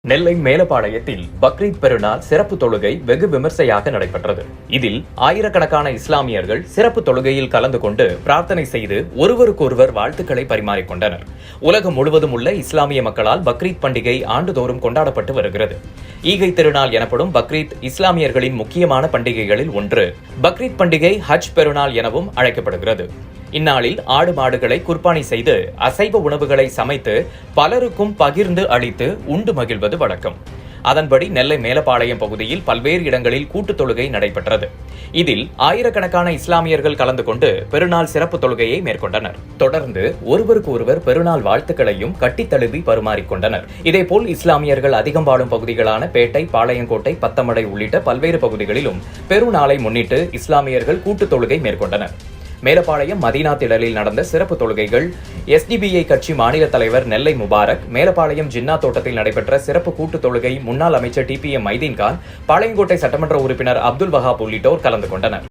நெல்லை மேலப்பாளையத்தில் பக்ரீத் பெருநாள் சிறப்பு தொழுகை வெகு விமர்சையாக நடைபெற்றது. இதில் ஆயிரக்கணக்கான இஸ்லாமியர்கள் சிறப்பு தொழுகையில் கலந்து கொண்டு பிரார்த்தனை செய்து ஒருவருக்கொருவர் வாழ்த்துக்களை பரிமாறிக்கொண்டனர். உலகம் முழுவதும் உள்ள இஸ்லாமிய மக்களால் பக்ரீத் பண்டிகை ஆண்டுதோறும் கொண்டாடப்பட்டு வருகிறது. ஈகை திருநாள் எனப்படும் பக்ரீத் இஸ்லாமியர்களின் முக்கியமான பண்டிகைகளில் ஒன்று. பக்ரீத் பண்டிகை ஹஜ் பெருநாள் எனவும் அழைக்கப்படுகிறது. இந்நாளில் ஆடு மாடுகளை குர்பானி செய்து அசைவ உணவுகளை சமைத்து பலருக்கும் பகிர்ந்து அளித்து உண்டு மகிழ்வது வழக்கம். அதன்படி நெல்லை மேலப்பாளையம் பகுதியில் பல்வேறு இடங்களில் கூட்டுத் தொழுகை நடைபெற்றது. இதில் ஆயிரக்கணக்கான இஸ்லாமியர்கள் கலந்து கொண்டு பெருநாள் சிறப்பு தொழுகையை மேற்கொண்டனர். தொடர்ந்து ஒருவருக்கு ஒருவர் பெருநாள் வாழ்த்துக்களையும் கட்டித்தழுவி பரிமாறிக்கொண்டனர். இதேபோல் இஸ்லாமியர்கள் அதிகம் வாழும் பகுதிகளான பேட்டை, பாளையங்கோட்டை, பத்தமடை உள்ளிட்ட பல்வேறு பகுதிகளிலும் பெருநாளை முன்னிட்டு இஸ்லாமியர்கள் கூட்டுத் தொழுகை மேற்கொண்டனர். மேலப்பாளையம் மதீனா திடலில் நடந்த சிறப்பு தொழுகைகள் SDPI கட்சி மாநில தலைவர் நெல்லை முபாரக், மேலப்பாளையம் ஜின்னா தோட்டத்தில் நடைபெற்ற சிறப்பு கூட்டு தொழுகை முன்னாள் அமைச்சர் TPM மைதீன்கான், பாளையங்கோட்டை சட்டமன்ற உறுப்பினர் அப்துல் வஹாப் உள்ளிட்டோர் கலந்து கொண்டனர்.